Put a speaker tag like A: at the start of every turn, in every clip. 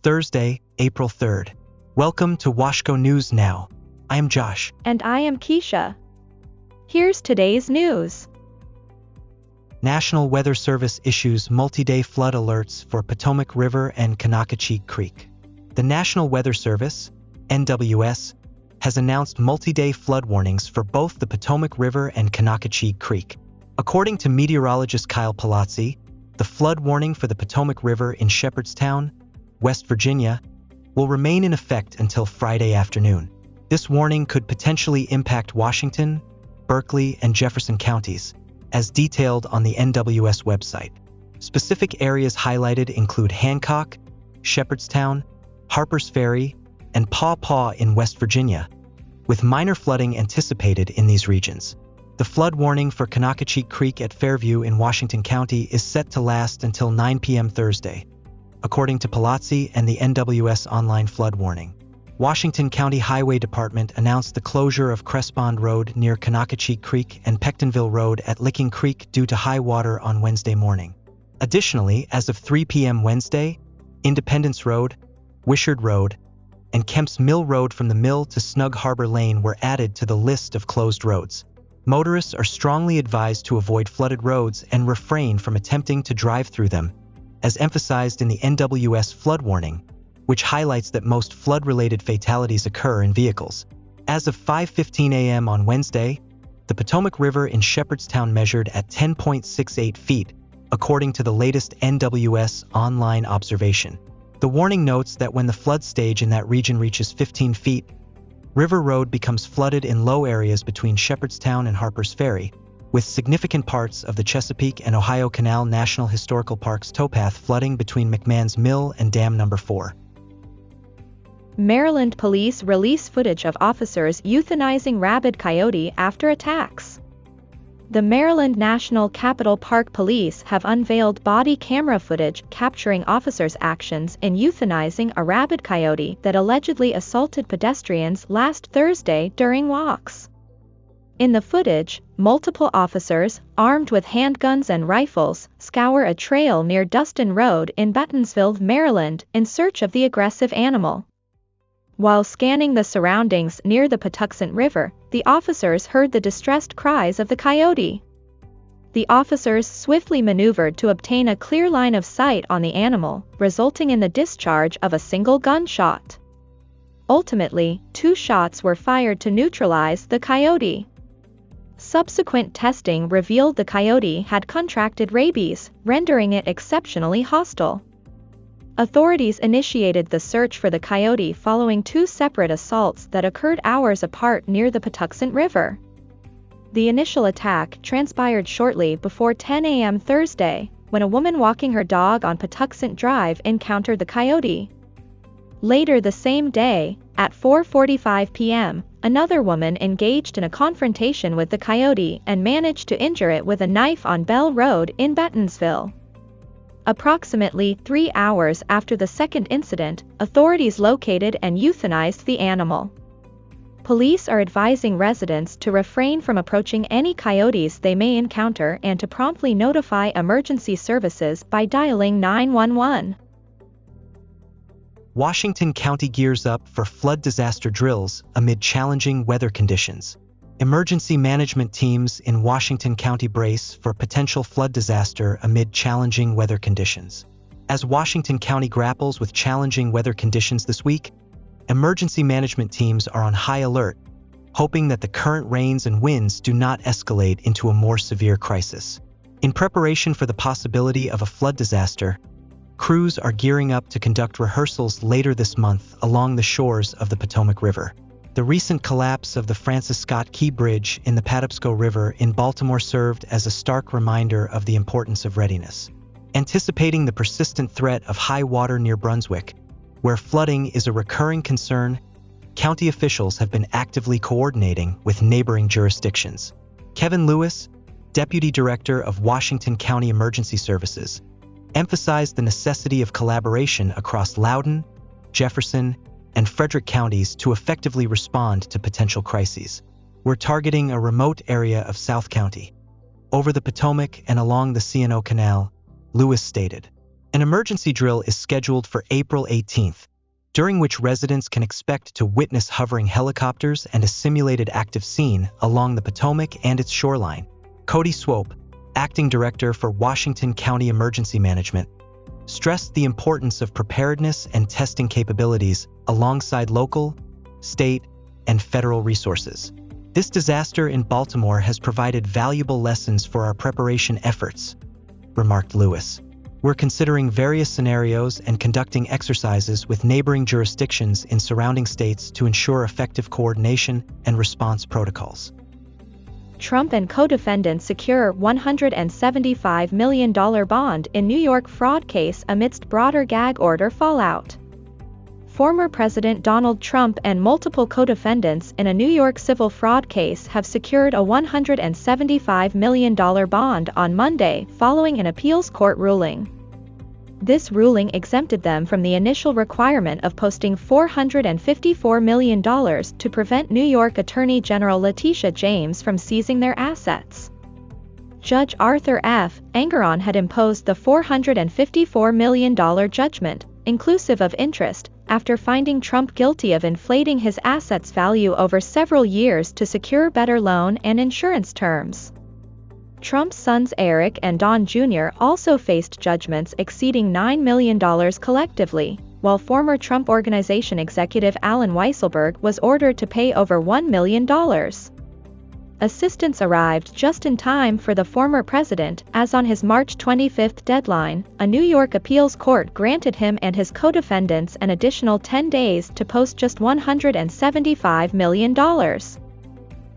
A: Thursday, April 3rd. Welcome to Washco News Now. I am Josh.
B: And I am Keisha. Here's today's news.
A: National Weather Service issues multi-day flood alerts for Potomac River and Conococheague Creek. The National Weather Service, NWS, has announced multi-day flood warnings for both the Potomac River and Conococheague Creek. According to meteorologist Kyle Palazzi, the flood warning for the Potomac River in Shepherdstown, West Virginia, will remain in effect until Friday afternoon. This warning could potentially impact Washington, Berkeley, and Jefferson counties, as detailed on the NWS website. Specific areas highlighted include Hancock, Shepherdstown, Harpers Ferry, and Paw Paw in West Virginia, with minor flooding anticipated in these regions. The flood warning for Conococheague Creek at Fairview in Washington County is set to last until 9 p.m. Thursday, according to Palazzi and the NWS online flood warning. Washington County Highway Department announced the closure of Crespond Road near Conococheague Creek and Pectonville Road at Licking Creek due to high water on Wednesday morning. Additionally, as of 3 p.m. Wednesday, Independence Road, Wishard Road, and Kemp's Mill Road from the Mill to Snug Harbor Lane were added to the list of closed roads. Motorists are strongly advised to avoid flooded roads and refrain from attempting to drive through them, as emphasized in the NWS flood warning, which highlights that most flood-related fatalities occur in vehicles. As of 5:15 a.m. on Wednesday, the Potomac River in Shepherdstown measured at 10.68 feet, according to the latest NWS online observation. The warning notes that when the flood stage in that region reaches 15 feet, River Road becomes flooded in low areas between Shepherdstown and Harpers Ferry, with significant parts of the Chesapeake and Ohio Canal National Historical Park's towpath flooding between McMahon's Mill and Dam No. 4.
B: Maryland police release footage of officers euthanizing rabid coyote after attacks. The Maryland National Capital Park Police have unveiled body camera footage capturing officers' actions in euthanizing a rabid coyote that allegedly assaulted pedestrians last Thursday during walks. In the footage, multiple officers, armed with handguns and rifles, scour a trail near Dustin Road in Bettonsville, Maryland, in search of the aggressive animal. While scanning the surroundings near the Patuxent River, the officers heard the distressed cries of the coyote. The officers swiftly maneuvered to obtain a clear line of sight on the animal, resulting in the discharge of a single gunshot. Ultimately, 2 shots were fired to neutralize the coyote. Subsequent testing revealed the coyote had contracted rabies, rendering it exceptionally hostile. Authorities initiated the search for the coyote following 2 separate assaults that occurred hours apart near the Patuxent River. The initial attack transpired shortly before 10 a.m. Thursday, when a woman walking her dog on Patuxent Drive encountered the coyote. Later the same day, at 4:45 p.m., another woman engaged in a confrontation with the coyote and managed to injure it with a knife on Bell Road in Bettonsville. Approximately 3 hours after the second incident, authorities located and euthanized the animal. Police are advising residents to refrain from approaching any coyotes they may encounter and to promptly notify emergency services by dialing 911.
A: Washington County gears up for flood disaster drills amid challenging weather conditions. Emergency management teams in Washington County brace for potential flood disaster amid challenging weather conditions. As Washington County grapples with challenging weather conditions this week, emergency management teams are on high alert, hoping that the current rains and winds do not escalate into a more severe crisis. In preparation for the possibility of a flood disaster, crews are gearing up to conduct rehearsals later this month along the shores of the Potomac River. The recent collapse of the Francis Scott Key Bridge in the Patapsco River in Baltimore served as a stark reminder of the importance of readiness. Anticipating the persistent threat of high water near Brunswick, where flooding is a recurring concern, county officials have been actively coordinating with neighboring jurisdictions. Kevin Lewis, Deputy Director of Washington County Emergency Services, emphasized the necessity of collaboration across Loudoun, Jefferson, and Frederick counties to effectively respond to potential crises. We're targeting a remote area of South County, over the Potomac and along the C&O Canal, Lewis stated. An emergency drill is scheduled for April 18th, during which residents can expect to witness hovering helicopters and a simulated active scene along the Potomac and its shoreline. Cody Swope, acting director for Washington County Emergency Management, stressed the importance of preparedness and testing capabilities alongside local, state, and federal resources. This disaster in Baltimore has provided valuable lessons for our preparation efforts, remarked Lewis. We're considering various scenarios and conducting exercises with neighboring jurisdictions in surrounding states to ensure effective coordination and response protocols.
B: Trump and co-defendants secure $175 million bond in New York fraud case amidst broader gag order fallout. Former President Donald Trump and multiple co-defendants in a New York civil fraud case have secured a $175 million bond on Monday following an appeals court ruling. This ruling exempted them from the initial requirement of posting $454 million to prevent New York Attorney General Letitia James from seizing their assets. Judge Arthur F. Engeron had imposed the $454 million judgment, inclusive of interest, after finding Trump guilty of inflating his assets' value over several years to secure better loan and insurance terms. Trump's sons Eric and Don Jr. also faced judgments exceeding $9 million collectively, while former Trump Organization executive Allen Weisselberg was ordered to pay over $1 million. Assistance arrived just in time for the former president, as on his March 25 deadline, a New York appeals court granted him and his co-defendants an additional 10 days to post just $175 million.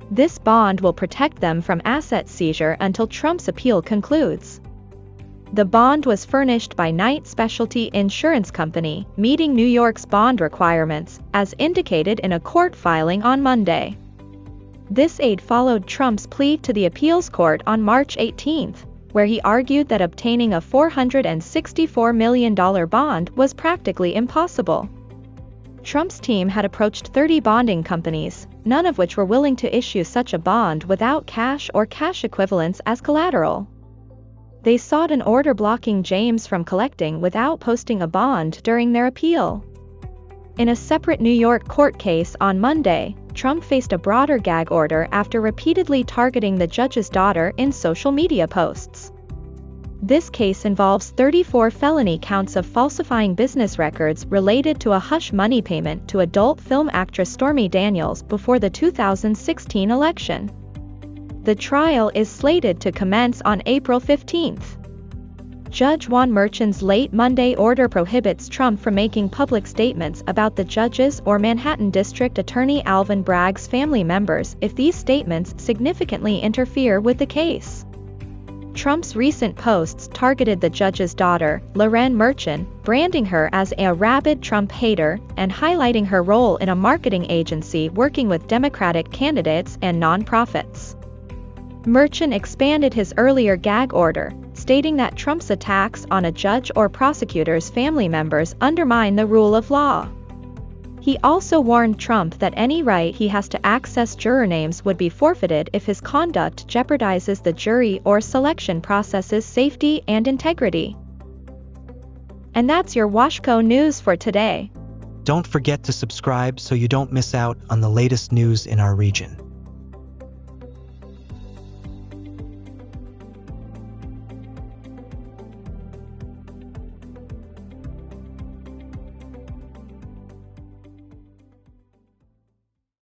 B: This bond will protect them from asset seizure until Trump's appeal concludes. The bond was furnished by Knight Specialty Insurance Company, meeting New York's bond requirements, as indicated in a court filing on Monday. This aid followed Trump's plea to the appeals court on March 18, where he argued that obtaining a $464 million bond was practically impossible. Trump's team had approached 30 bonding companies, none of which were willing to issue such a bond without cash or cash equivalents as collateral. They sought an order blocking James from collecting without posting a bond during their appeal. In a separate New York court case on Monday, Trump faced a broader gag order after repeatedly targeting the judge's daughter in social media posts. This case involves 34 felony counts of falsifying business records related to a hush money payment to adult film actress Stormy Daniels before the 2016 election. The trial is slated to commence on April 15. Judge Juan Merchan's late Monday order prohibits Trump from making public statements about the judge's or Manhattan District Attorney Alvin Bragg's family members if these statements significantly interfere with the case. Trump's recent posts targeted the judge's daughter, Loren Merchan, branding her as a rabid Trump hater and highlighting her role in a marketing agency working with Democratic candidates and nonprofits. Merchan expanded his earlier gag order, stating that Trump's attacks on a judge or prosecutor's family members undermine the rule of law. He also warned Trump that any right he has to access juror names would be forfeited if his conduct jeopardizes the jury or selection process's safety and integrity. And that's your Washco News for today.
A: Don't forget to subscribe so you don't miss out on the latest news in our region.